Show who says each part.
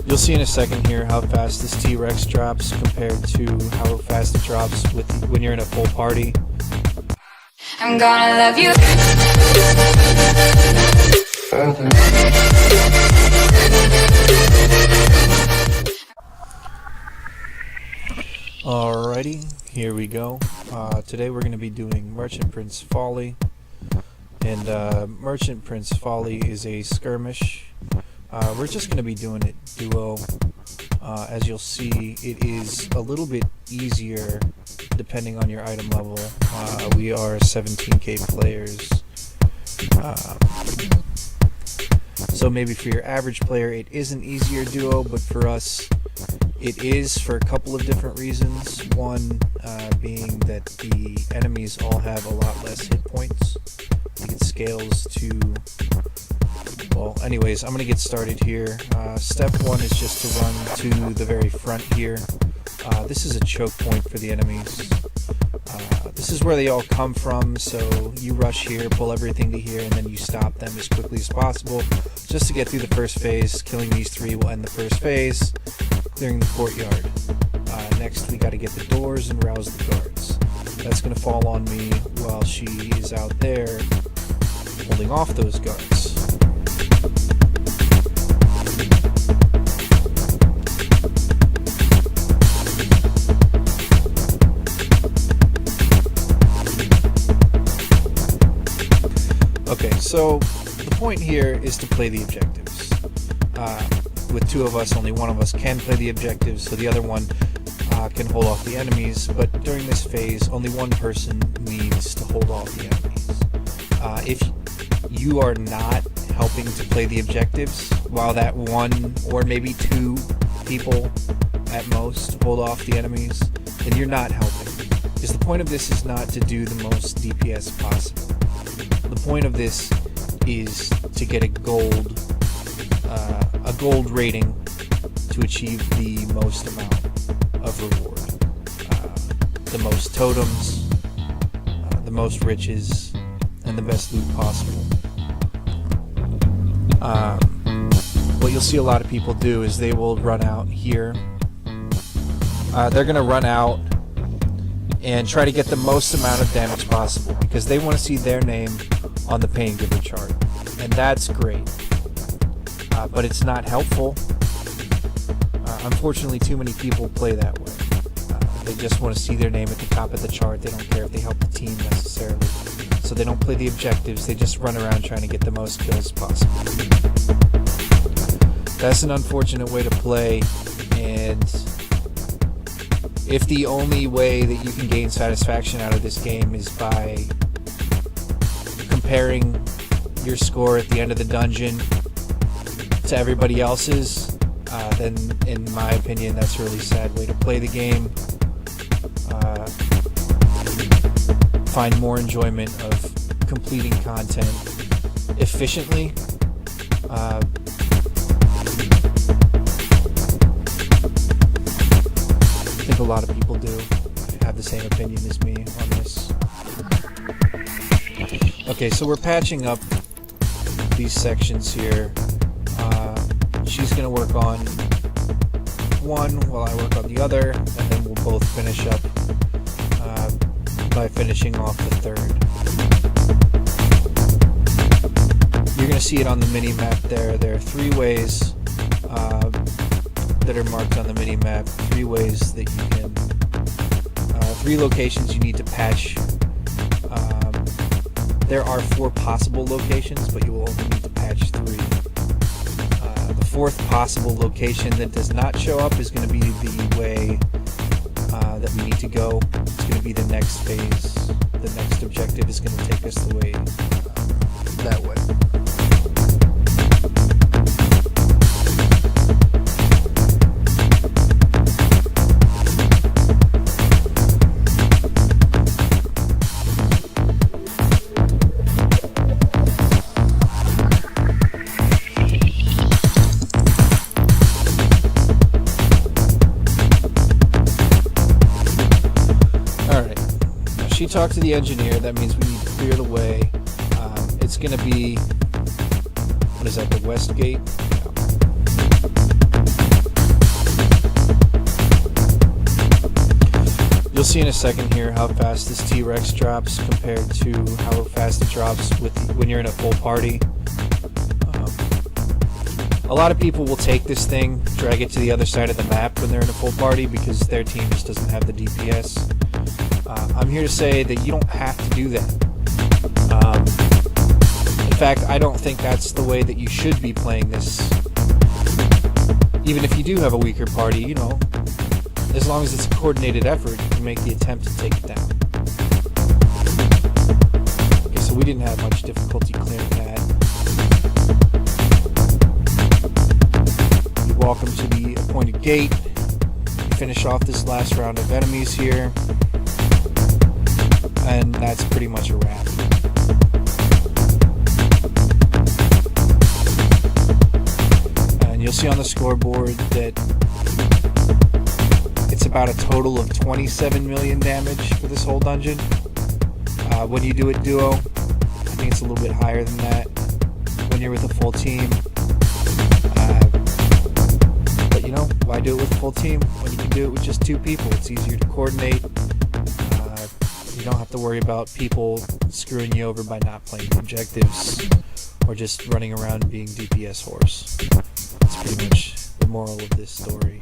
Speaker 1: You'll see in a second here how fast this T-Rex drops compared to how fast it drops when you're in a full party.
Speaker 2: I'm gonna love you.
Speaker 1: Alrighty, here we go. Today we're going to be doing Merchant Prince Folly. And Merchant Prince Folly is a skirmish. We're just going to be doing it duo. As you'll see, it is a little bit easier depending on your item level. We are 17k players. So maybe for your average player it is an easier duo, but for us it is for a couple of different reasons. One being that the enemies all have a lot less hit points. I think it scales to... Well, anyways, I'm going to get started here. Step one is just to run to the very front here. This is a choke point for the enemies. This is where they all come from, so you rush here, pull everything to here, and then you stop them as quickly as possible just to get through the first phase. Killing these three will end the first phase, clearing the courtyard. Next, we got to get the doors and rouse the guards. That's going to fall on me while she is out there holding off those guards. Okay, so the point here is to play the objectives. With two of us, only one of us can play the objectives, so the other one can hold off the enemies, but during this phase, only one person needs to hold off the enemies. If you are not helping to play the objectives, while that one or maybe two people at most hold off the enemies, then you're not helping. Because the point of this is not to do the most DPS possible. The point of this is to get a gold rating to achieve the most amount of reward. The most totems, the most riches, and the best loot possible. What you'll see a lot of people do is they will run out here. They're going to run out and try to get the most amount of damage possible because they want to see their name on the Pain Giver chart. And that's great. But it's not helpful. Unfortunately, too many people play that way. They just want to see their name at the top of the chart. They don't care if they help the team necessarily. So they don't play the objectives. They just run around trying to get the most kills possible. That's an unfortunate way to play, and if the only way that you can gain satisfaction out of this game is by comparing your score at the end of the dungeon to everybody else's, then in my opinion that's a really sad way to play the game. Find more enjoyment of completing content efficiently. I think a lot of people do have the same opinion as me on this. Okay, so we're patching up these sections here. She's going to work on one while I work on the other, and then we'll both finish up by finishing off the third. You're going to see it on the mini-map there. There are 3 ways that are marked on the mini-map. 3 ways that you can... 3 locations you need to patch. There are 4 possible locations, but you will only need to patch 3. The 4th possible location that does not show up is going to be the way that we need to go. It's going to be the next phase. The next objective is going to take us the way that way. She talked to the engineer. That means we need to clear the way. It's going to be, what is that, the west gate? You'll see in a second here how fast this T-Rex drops compared to how fast it drops when you're in a full party. A lot of people will take this thing, drag it to the other side of the map when they're in a full party because their team just doesn't have the DPS. I'm here to say that you don't have to do that. In fact, I don't think that's the way that you should be playing this. Even if you do have a weaker party, you know, as long as it's a coordinated effort, you can make the attempt to take it down. Okay, so we didn't have much difficulty clearing that. You walk them to the appointed gate. You finish off this last round of enemies here. And that's pretty much a wrap. And you'll see on the scoreboard that it's about a total of 27 million damage for this whole dungeon. When you do it duo, I think it's a little bit higher than that when you're with a full team. But you know, why do it with a full team when you can do it with just two people? It's easier to coordinate. You don't have to worry about people screwing you over by not playing objectives or just running around being DPS horse. That's pretty much the moral of this story.